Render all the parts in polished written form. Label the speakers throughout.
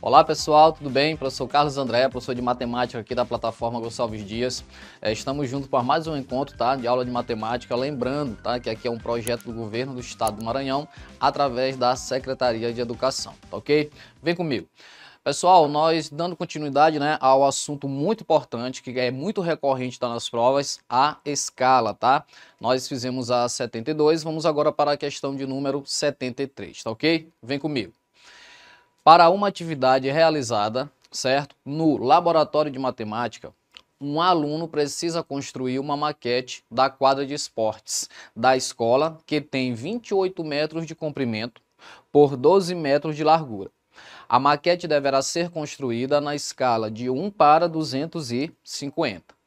Speaker 1: Olá pessoal, tudo bem? Professor Carlos André, professor de matemática aqui da plataforma Gonçalves Dias. Estamos juntos para mais um encontro, tá, de aula de matemática. Lembrando, tá, que aqui é um projeto do governo do estado do Maranhão através da Secretaria de Educação, tá ok? Vem comigo. Pessoal, nós dando continuidade, né, ao assunto muito importante, que é muito recorrente nas provas, a escala, tá? Nós fizemos a 72, vamos agora para a questão de número 73, tá ok? Vem comigo. Para uma atividade realizada, certo, no laboratório de matemática, um aluno precisa construir uma maquete da quadra de esportes da escola que tem 28 metros de comprimento por 12 metros de largura. A maquete deverá ser construída na escala de 1 para 250.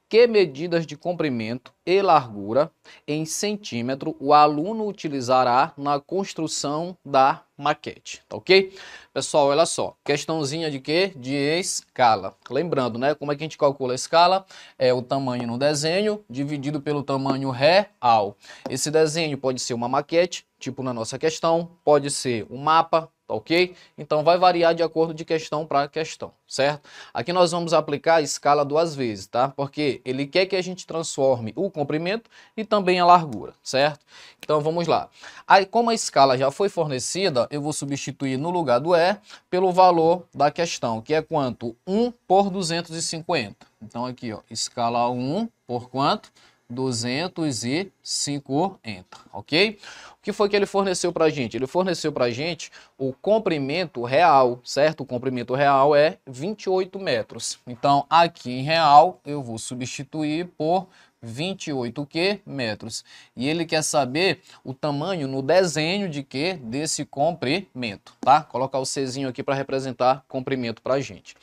Speaker 1: Que medidas de comprimento e largura em centímetro o aluno utilizará na construção da maquete, tá ok? Pessoal, olha só, questãozinha de quê? De escala. Lembrando, né, como é que a gente calcula a escala? É o tamanho no desenho dividido pelo tamanho real. Esse desenho pode ser uma maquete, tipo na nossa questão, pode ser um mapa, tá ok? Então vai variar de acordo de questão para questão, certo? Aqui nós vamos aplicar a escala duas vezes, tá? Porque ele quer que a gente transforme o comprimento e também a largura, certo? Então vamos lá. Aí, como a escala já foi fornecida, eu vou substituir no lugar do E pelo valor da questão, que é quanto? 1 por 250. Então aqui, ó, escala 1 por quanto? 250, ok? O que foi que ele forneceu para a gente? Ele forneceu para a gente o comprimento real, certo? O comprimento real é 28 metros. Então, aqui em real, eu vou substituir por 28 que? Metros. E ele quer saber o tamanho no desenho de que? Desse comprimento, tá? Colocar o Czinho aqui para representar comprimento para a gente.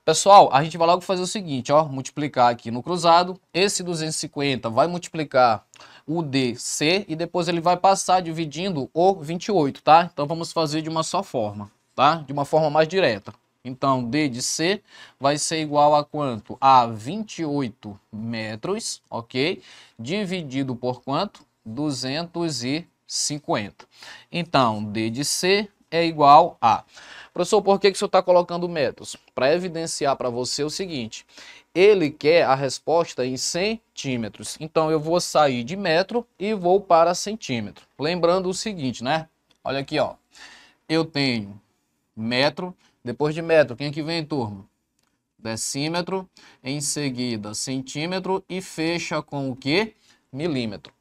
Speaker 1: Pessoal, a gente vai logo fazer o seguinte, ó, multiplicar aqui no cruzado, esse 250 vai multiplicar o DC e depois ele vai passar dividindo o 28, tá? Então vamos fazer de uma só forma, tá? De uma forma mais direta. Então, D de C vai ser igual a quanto? A 28 metros, ok? Dividido por quanto? 250. Então, D de C é igual a... Professor, por que o senhor está colocando metros? Para evidenciar para você o seguinte, ele quer a resposta em centímetros. Então, eu vou sair de metro e vou para centímetro. Lembrando o seguinte, né? Olha aqui, ó. Eu tenho metro, depois de metro, quem que vem, turma? Decímetro, em seguida centímetro e fecha com o quê? Milímetro.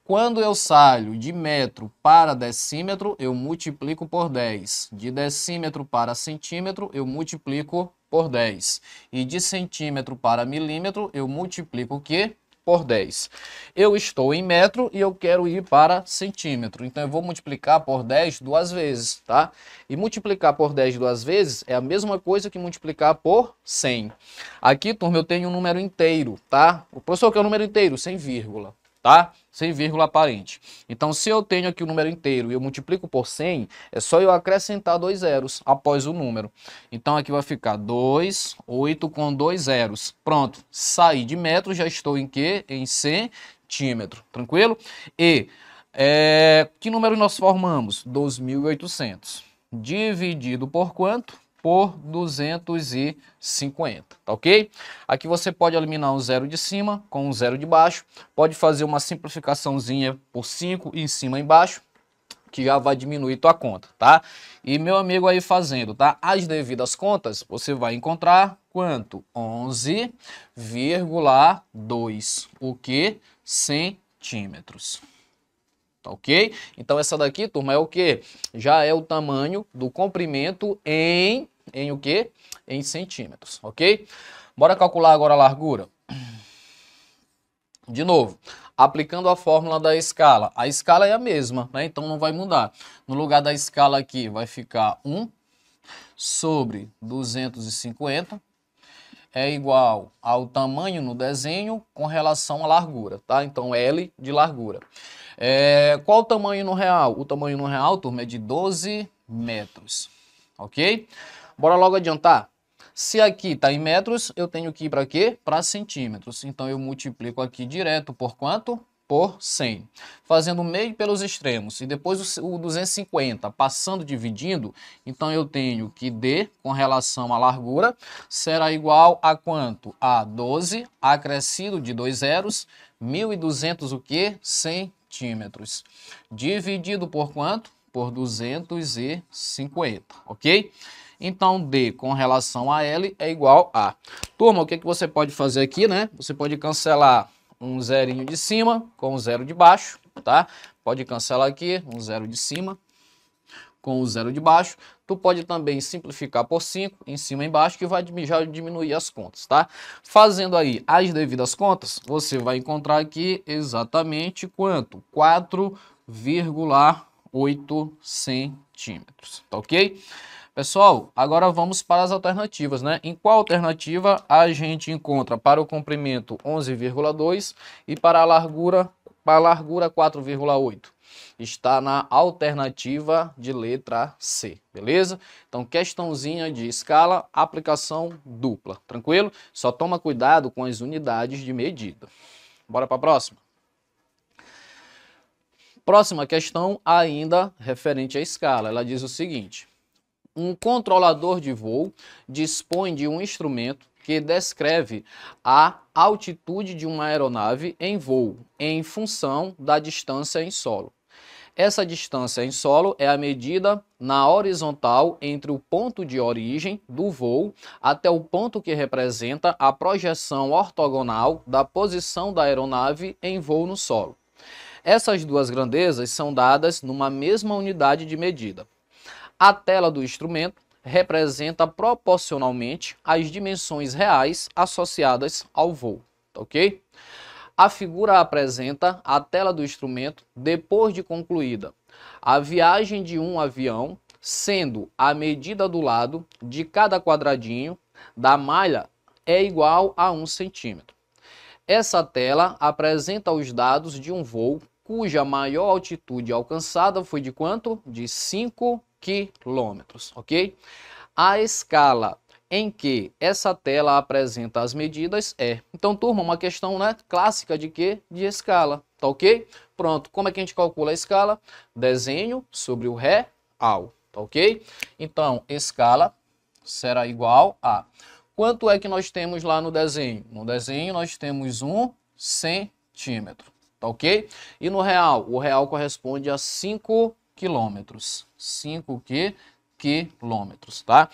Speaker 1: Quando eu saio de metro para decímetro, eu multiplico por 10. De decímetro para centímetro, eu multiplico por 10. E de centímetro para milímetro, eu multiplico o quê? Por 10. Eu estou em metro e eu quero ir para centímetro. Então, eu vou multiplicar por 10 duas vezes, tá? E multiplicar por 10 duas vezes é a mesma coisa que multiplicar por 100. Aqui, turma, eu tenho um número inteiro, tá? O professor quer o número inteiro, sem vírgula. Tá? Sem vírgula aparente. Então, se eu tenho aqui o número inteiro e eu multiplico por 100, é só eu acrescentar dois zeros após o número. Então, aqui vai ficar 2, 8 com dois zeros. Pronto, saí de metro, já estou em quê? Em centímetro, tranquilo? E que número nós formamos? 2.800. Dividido por quanto? Por 250, tá ok? Aqui você pode eliminar um zero de cima com um zero de baixo, pode fazer uma simplificaçãozinha por 5 em cima e embaixo, que já vai diminuir tua conta, tá? E meu amigo aí fazendo, tá? As devidas contas, você vai encontrar quanto? 11,2, o que? Centímetros. Tá ok? Então essa daqui, turma, é o que? Já é o tamanho do comprimento em o quê? Em centímetros, ok? Bora calcular agora a largura. De novo, aplicando a fórmula da escala. A escala é a mesma, né? Então não vai mudar. No lugar da escala aqui vai ficar 1 sobre 250 é igual ao tamanho no desenho com relação à largura, tá? Então L de largura. Qual o tamanho no real? O tamanho no real, turma, é de 12 metros, ok? Bora logo adiantar. Se aqui está em metros, eu tenho que ir para quê? Para centímetros. Então eu multiplico aqui direto por quanto? por 100. Fazendo o meio pelos extremos e depois o 250 passando, dividindo, então eu tenho que D com relação à largura será igual a quanto? A 12 acrescido de 2 zeros, 1.200 o quê? Centímetros. Dividido por quanto? Por 250, ok? Então, D com relação a L é igual a... Turma, o que você pode fazer aqui, né? Você pode cancelar um zerinho de cima com um zero de baixo, tá? Pode cancelar aqui um zero de cima com o zero de baixo. Tu pode também simplificar por 5 em cima e embaixo, que vai já diminuir as contas, tá? Fazendo aí as devidas contas, você vai encontrar aqui exatamente quanto? 4,8 centímetros, tá ok? Pessoal, agora vamos para as alternativas, né? Em qual alternativa a gente encontra para o comprimento 11,2 e para a largura 4,8? Está na alternativa de letra C, beleza? Então, questãozinha de escala, aplicação dupla, tranquilo? Só toma cuidado com as unidades de medida. Bora para a próxima? Próxima questão, ainda referente à escala. Ela diz o seguinte: um controlador de voo dispõe de um instrumento que descreve a altitude de uma aeronave em voo, em função da distância em solo. Essa distância em solo é a medida na horizontal entre o ponto de origem do voo até o ponto que representa a projeção ortogonal da posição da aeronave em voo no solo. Essas duas grandezas são dadas numa mesma unidade de medida. A tela do instrumento representa proporcionalmente as dimensões reais associadas ao voo, ok? A figura apresenta a tela do instrumento depois de concluída a viagem de um avião, sendo a medida do lado de cada quadradinho da malha é igual a 1 centímetro. Essa tela apresenta os dados de um voo cuja maior altitude alcançada foi de quanto? De 5 quilômetros, ok? A escala em que essa tela apresenta as medidas é... Então, turma, uma questão, né, clássica de quê? De escala, tá ok? Pronto, como é que a gente calcula a escala? Desenho sobre o real, tá ok? Então, escala será igual a... Quanto é que nós temos lá no desenho? No desenho nós temos 1 centímetro, tá ok? E no real? O real corresponde a 5 quilômetros. 5 quilômetros, tá?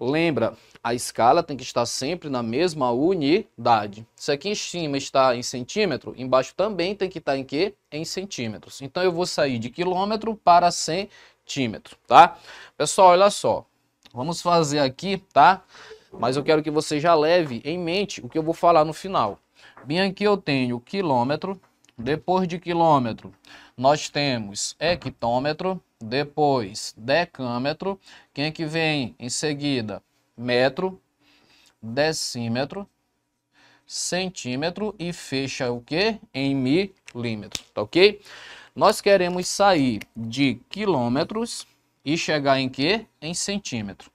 Speaker 1: Lembra, a escala tem que estar sempre na mesma unidade. Se aqui em cima está em centímetro, embaixo também tem que estar em quê? Em centímetros. Então eu vou sair de quilômetro para centímetro, tá? Pessoal, olha só. Vamos fazer aqui, tá? Mas eu quero que você já leve em mente o que eu vou falar no final. Bem, aqui eu tenho quilômetro. Depois de quilômetro, nós temos hectômetro, depois decâmetro. Quem é que vem em seguida? Metro, decímetro, centímetro e fecha o quê? Em milímetro, tá ok? Nós queremos sair de quilômetros e chegar em quê? Em centímetro.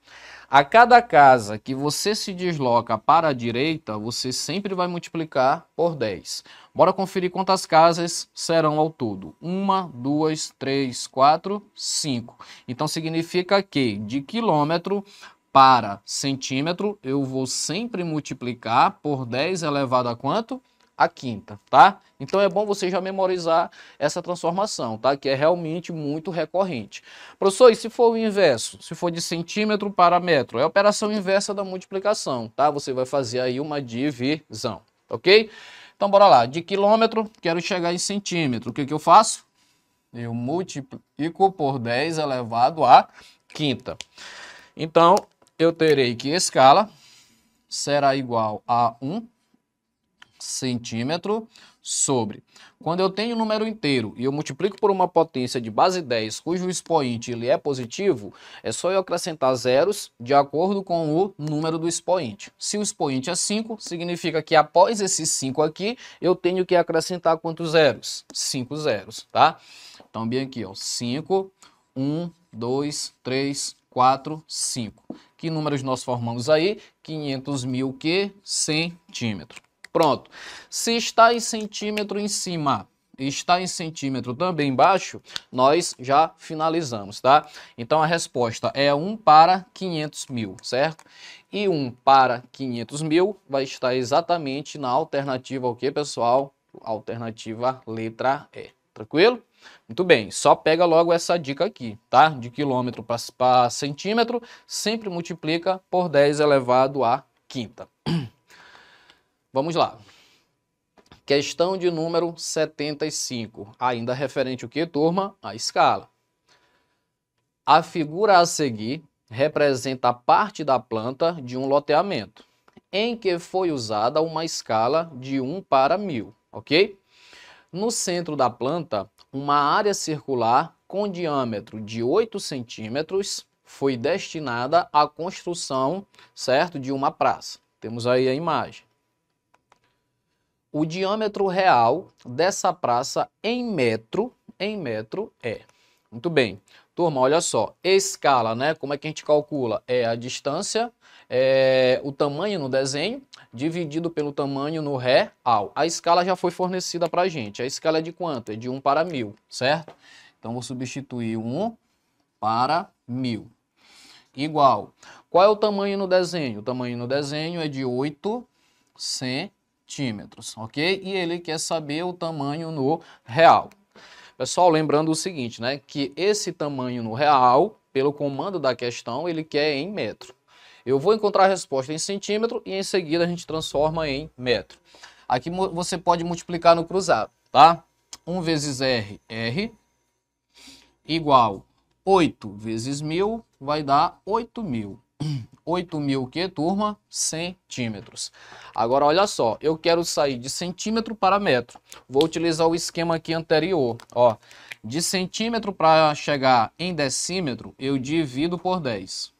Speaker 1: A cada casa que você se desloca para a direita, você sempre vai multiplicar por 10. Bora conferir quantas casas serão ao todo. 1, 2, 3, 4, 5. Então significa que de quilômetro para centímetro, eu vou sempre multiplicar por 10 elevado a quanto? A quinta, tá? Então é bom você já memorizar essa transformação, tá? Que é realmente muito recorrente. Professor, e se for o inverso? Se for de centímetro para metro? É a operação inversa da multiplicação, tá? Você vai fazer aí uma divisão, ok? Então bora lá. De quilômetro, quero chegar em centímetro. O que que eu faço? Eu multiplico por 10 elevado a quinta. Então, eu terei que escala será igual a 1 centímetro sobre... Quando eu tenho um número inteiro e eu multiplico por uma potência de base 10, cujo expoente ele é positivo, é só eu acrescentar zeros de acordo com o número do expoente. Se o expoente é 5, significa que após esses 5 aqui, eu tenho que acrescentar quantos zeros? 5 zeros, tá? Então, bem aqui, ó, 5, 1, 2, 3, 4, 5. Que números nós formamos aí? 500.000 centímetros. Pronto. Se está em centímetro em cima e está em centímetro também embaixo, nós já finalizamos, tá? Então a resposta é 1 para 500 mil, certo? E 1 para 500 mil vai estar exatamente na alternativa o que, pessoal? Alternativa letra E. Tranquilo? Muito bem, só pega logo essa dica aqui, tá? De quilômetro para centímetro, sempre multiplica por 10 elevado à quinta. Vamos lá. Questão de número 75, ainda referente o que, turma? A escala. A figura a seguir representa a parte da planta de um loteamento, em que foi usada uma escala de 1 para 1000, ok? No centro da planta, uma área circular com diâmetro de 8 centímetros foi destinada à construção, certo, de uma praça. Temos aí a imagem. O diâmetro real dessa praça em metro é. Muito bem. Turma, olha só. Escala, né? Como é que a gente calcula? É a distância, o tamanho no desenho, dividido pelo tamanho no real. A escala já foi fornecida para a gente. A escala é de quanto? É de 1 para 1000, certo? Então, vou substituir 1 para 1000. Igual. Qual é o tamanho no desenho? O tamanho no desenho é de 8 centímetros, ok? E ele quer saber o tamanho no real. Pessoal, lembrando o seguinte, né? Que esse tamanho no real, pelo comando da questão, ele quer em metro. Eu vou encontrar a resposta em centímetro e em seguida a gente transforma em metro. Aqui você pode multiplicar no cruzado, tá? 1 vezes R, R, igual 8 vezes 1000, vai dar 8.000. 8.000 o que, turma? Centímetros. Agora, olha só, eu quero sair de centímetro para metro. Vou utilizar o esquema aqui anterior. Ó, de centímetro para chegar em decímetro, eu divido por 10.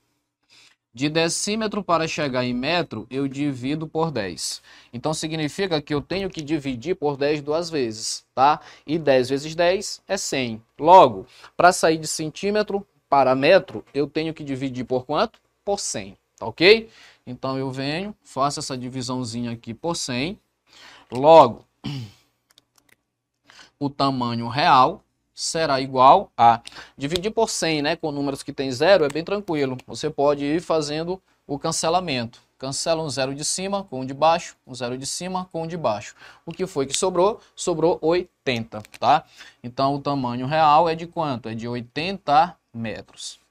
Speaker 1: De decímetro para chegar em metro, eu divido por 10. Então, significa que eu tenho que dividir por 10 duas vezes, tá? E 10 vezes 10 é 100. Logo, para sair de centímetro para metro, eu tenho que dividir por quanto? Por 100, tá ok? Então, eu venho, faço essa divisãozinha aqui por 100. Logo, o tamanho real será igual a... Dividir por 100, né? Com números que tem zero é bem tranquilo. Você pode ir fazendo o cancelamento. Cancela um zero de cima com um de baixo, um zero de cima com um de baixo. O que foi que sobrou? Sobrou 80, tá? Então, o tamanho real é de quanto? É de 80 metros.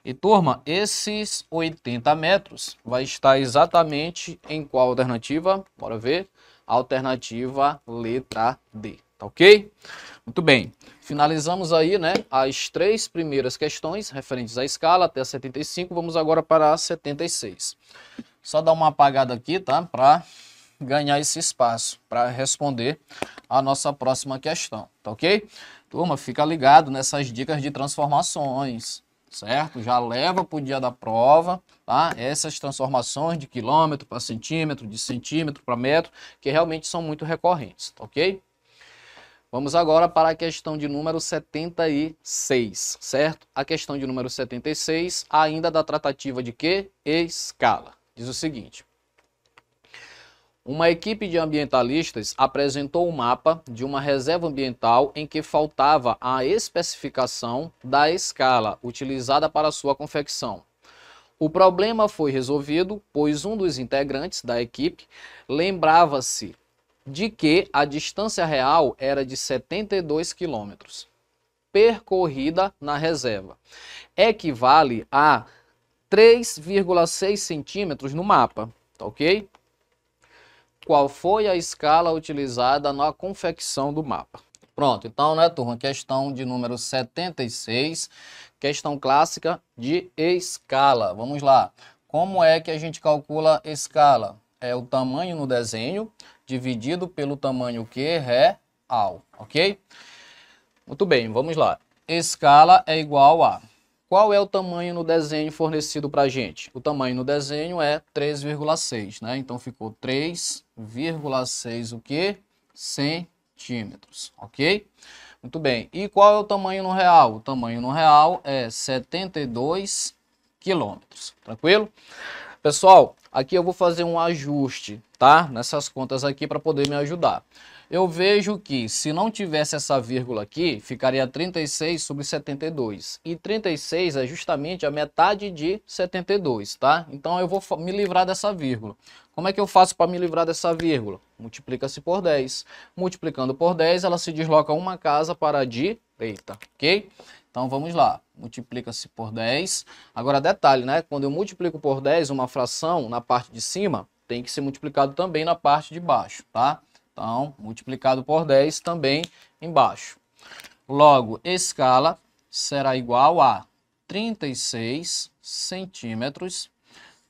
Speaker 1: E, turma, esses 80 metros vai estar exatamente em qual alternativa? Bora ver. Alternativa letra D, tá ok? Muito bem. Finalizamos aí, né, as 3 primeiras questões referentes à escala até a 75. Vamos agora para a 76. Só dar uma apagada aqui, tá? Para ganhar esse espaço para responder a nossa próxima questão, tá ok? Turma, fica ligado nessas dicas de transformações, certo? Já leva para o dia da prova, tá? Essas transformações de quilômetro para centímetro, de centímetro para metro, que realmente são muito recorrentes, tá ok? Vamos agora para a questão de número 76, certo? A questão de número 76, ainda da tratativa de quê? Escala. Diz o seguinte: uma equipe de ambientalistas apresentou um mapa de uma reserva ambiental em que faltava a especificação da escala utilizada para sua confecção. O problema foi resolvido, pois um dos integrantes da equipe lembrava-se de que a distância real era de 72 quilômetros, percorrida na reserva. Equivale a 3,6 centímetros no mapa, tá ok? Qual foi a escala utilizada na confecção do mapa? Pronto, então, né, turma, questão de número 76, questão clássica de escala. Vamos lá. Como é que a gente calcula escala? É o tamanho no desenho dividido pelo tamanho que real, ok? Muito bem, vamos lá. Escala é igual a... Qual é o tamanho no desenho fornecido para a gente? O tamanho no desenho é 3,6, né? Então, ficou 3,6 o quê? Centímetros, ok? Muito bem. E qual é o tamanho no real? O tamanho no real é 72 quilômetros, tranquilo? Pessoal, aqui eu vou fazer um ajuste, tá? Nessas contas aqui para poder me ajudar. Eu vejo que se não tivesse essa vírgula aqui, ficaria 36 sobre 72. E 36 é justamente a metade de 72, tá? Então eu vou me livrar dessa vírgula. Como é que eu faço para me livrar dessa vírgula? Multiplica-se por 10. Multiplicando por 10, ela se desloca uma casa para a direita, ok? Então vamos lá, multiplica-se por 10. Agora detalhe, né? Quando eu multiplico por 10 uma fração na parte de cima, tem que ser multiplicado também na parte de baixo, tá? Então, multiplicado por 10 também embaixo. Logo, escala será igual a 36 centímetros.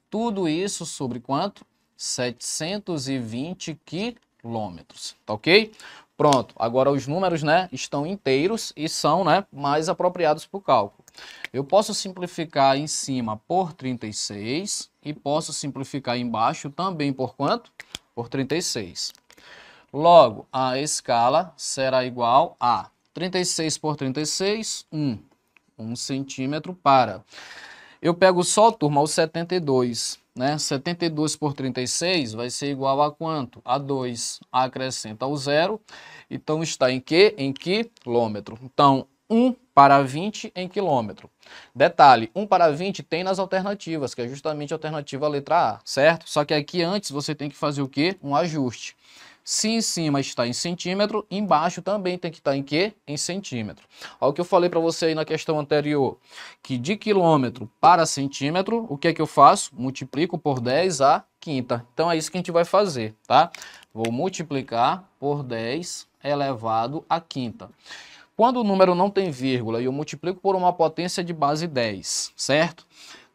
Speaker 1: Tudo isso sobre quanto? 720 quilômetros, tá ok? Pronto, agora os números, né, estão inteiros e são, né, mais apropriados para o cálculo. Eu posso simplificar em cima por 36 e posso simplificar embaixo também por quanto? Por 36. Logo, a escala será igual a 36 por 36, 1 centímetro para... Eu pego só, turma, o 72, né? 72 por 36 vai ser igual a quanto? A 2. Acrescenta o zero. Então, está em quê? Em quilômetro. Então, 1 para 20 em quilômetro. Detalhe, 1 para 20 tem nas alternativas, que é justamente a alternativa letra A, certo? Só que aqui antes você tem que fazer o quê? Um ajuste. Se em cima está em centímetro, embaixo também tem que estar em quê? Em centímetro. Olha o que eu falei para você aí na questão anterior, que de quilômetro para centímetro, o que é que eu faço? Multiplico por 10 a quinta. Então é isso que a gente vai fazer, tá? Vou multiplicar por 10 elevado à quinta. Quando o número não tem vírgula e eu multiplico por uma potência de base 10, certo?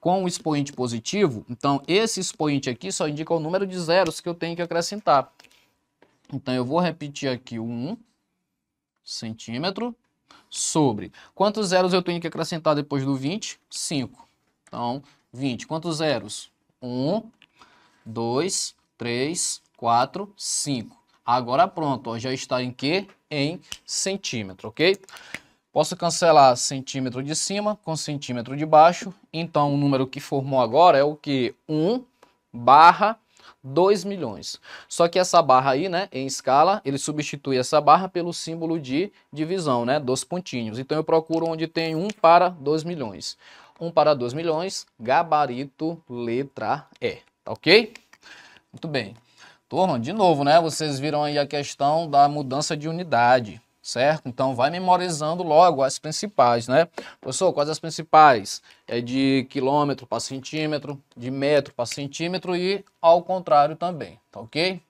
Speaker 1: Com o expoente positivo, então esse expoente aqui só indica o número de zeros que eu tenho que acrescentar. Então, eu vou repetir aqui o 1 centímetro sobre... Quantos zeros eu tenho que acrescentar depois do 20? 5. Então, 20. Quantos zeros? 1, 2, 3, 4, 5. Agora pronto, ó, já está em quê? Em centímetro, ok? Posso cancelar centímetro de cima com centímetro de baixo. Então, o número que formou agora é o que? 1 barra 2 milhões. Só que essa barra aí, né, em escala, ele substitui essa barra pelo símbolo de divisão, né, dos pontinhos. Então eu procuro onde tem 1 para 2 milhões. 1 para 2 milhões, gabarito letra E, tá ok? Muito bem. Turma, de novo, né, vocês viram aí a questão da mudança de unidade, certo? Então vai memorizando logo as principais, né? Professor, quais as principais? É de quilômetro para centímetro, de metro para centímetro e ao contrário também, tá ok?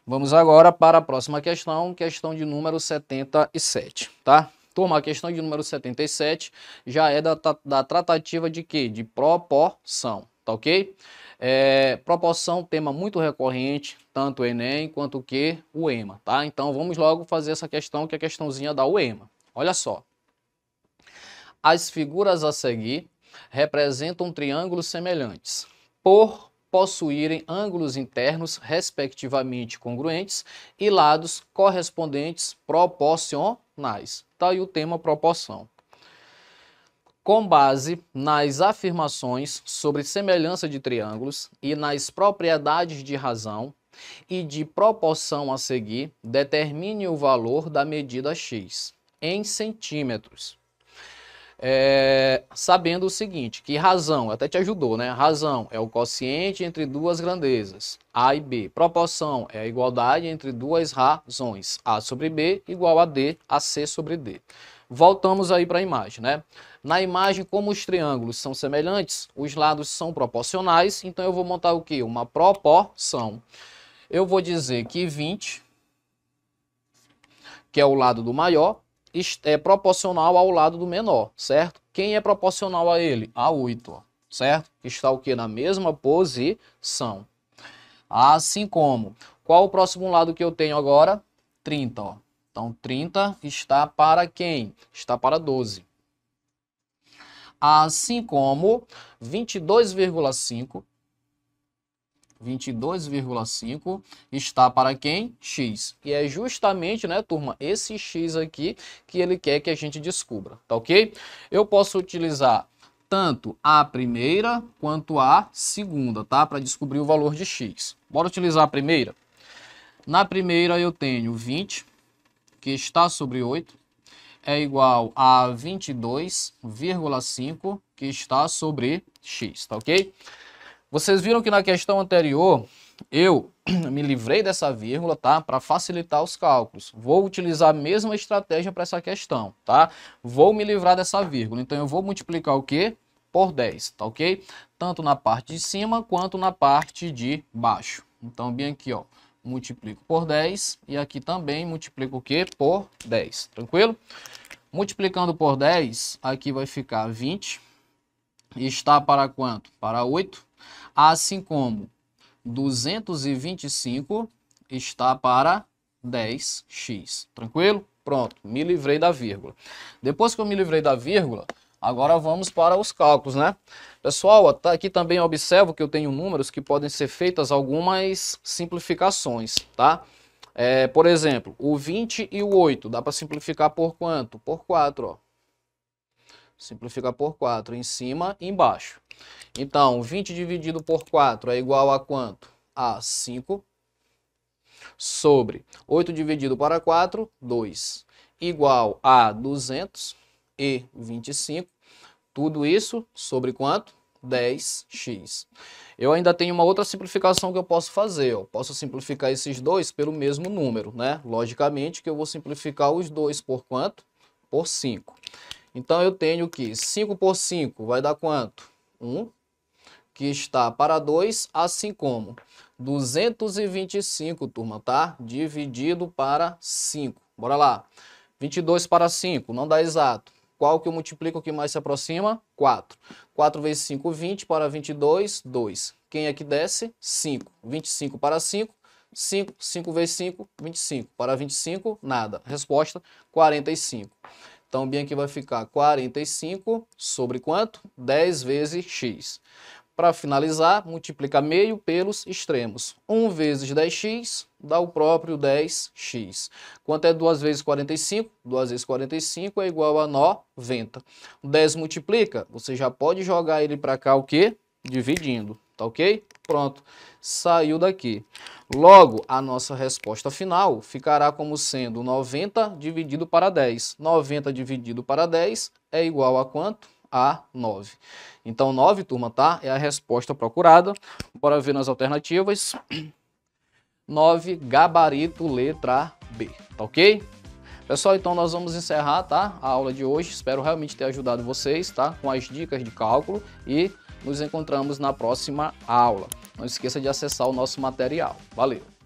Speaker 1: Vamos agora para a próxima questão, questão de número 77, tá? Turma, a questão de número 77 já é da tratativa de quê? De proporção, tá ok? Proporção, tema muito recorrente, tanto o Enem quanto o EMA, tá? Então vamos logo fazer essa questão, que é a questãozinha da UEMA. Olha só. As figuras a seguir representam triângulos semelhantes, por possuírem ângulos internos respectivamente congruentes e lados correspondentes proporcionais. Tá aí o tema proporção. Com base nas afirmações sobre semelhança de triângulos e nas propriedades de razão e de proporção a seguir, determine o valor da medida x em centímetros. Sabendo o seguinte, que razão, até te ajudou, né? Razão é o quociente entre duas grandezas, A e B. Proporção é a igualdade entre duas razões, A sobre B igual a D, a C sobre D. Voltamos aí para a imagem, né? Na imagem, como os triângulos são semelhantes, os lados são proporcionais, então eu vou montar o quê? Uma proporção. Eu vou dizer que 20, que é o lado do maior, é proporcional ao lado do menor, certo? Quem é proporcional a ele? A 8, ó, certo? Está o quê? Na mesma posição. Assim como, qual o próximo lado que eu tenho agora? 30, ó. Então, 30 está para quem? Está para 12. Assim como 22,5 está para quem? X. E é justamente, né, turma, esse X aqui que ele quer que a gente descubra, tá ok? Eu posso utilizar tanto a primeira quanto a segunda, tá? Para descobrir o valor de x. Bora utilizar a primeira? Na primeira eu tenho 20, que está sobre 8, é igual a 22,5, que está sobre x, tá ok? Vocês viram que na questão anterior eu me livrei dessa vírgula, tá? Para facilitar os cálculos. Vou utilizar a mesma estratégia para essa questão, tá? Vou me livrar dessa vírgula. Então eu vou multiplicar o quê? Por 10, tá ok? Tanto na parte de cima quanto na parte de baixo. Então bem aqui, ó, multiplico por 10 e aqui também multiplico o quê? Por 10, tranquilo? Multiplicando por 10, aqui vai ficar 20. Está para quanto? Para 8. Assim como 225 está para 10x. Tranquilo? Pronto, me livrei da vírgula. Depois que eu me livrei da vírgula, agora vamos para os cálculos, né? Pessoal, aqui também observo que eu tenho números que podem ser feitas algumas simplificações, tá? Por exemplo, o 20 e o 8, dá para simplificar por quanto? Por 4, ó. Simplifica por 4, em cima e embaixo. Então, 20 dividido por 4 é igual a quanto? A 5. Sobre 8 dividido para 4, 2. Igual a 225. Tudo isso sobre quanto? 10x. Eu ainda tenho uma outra simplificação que eu posso fazer. Eu posso simplificar esses dois pelo mesmo número, né? Logicamente que eu vou simplificar os dois por quanto? Por 5. Então eu tenho que 5 por 5 vai dar quanto? 1, que está para 2, assim como 225, turma, tá? Dividido para 5. Bora lá. 22 para 5, não dá exato. Qual que eu multiplico que mais se aproxima? 4. 4 vezes 5, 20, para 22, 2. Quem é que desce? 5. 25 para 5, 5. 5 vezes 5, 25. Para 25, nada. Resposta, 45. Então, bem aqui vai ficar 45 sobre quanto? 10 vezes x. Para finalizar, multiplica meio pelos extremos. 1 vezes 10x dá o próprio 10x. Quanto é 2 vezes 45? 2 vezes 45 é igual a 90. 10 multiplica, você já pode jogar ele para cá o quê? Dividindo, tá ok? Pronto, saiu daqui. Logo, a nossa resposta final ficará como sendo 90 dividido para 10. 90 dividido para 10 é igual a quanto? A 9. Então, 9, turma, tá? É a resposta procurada. Bora ver nas alternativas. 9, gabarito, letra B. Tá ok? Pessoal, então nós vamos encerrar, tá? A aula de hoje. Espero realmente ter ajudado vocês, tá? Com as dicas de cálculo e nos encontramos na próxima aula. Não esqueça de acessar o nosso material. Valeu!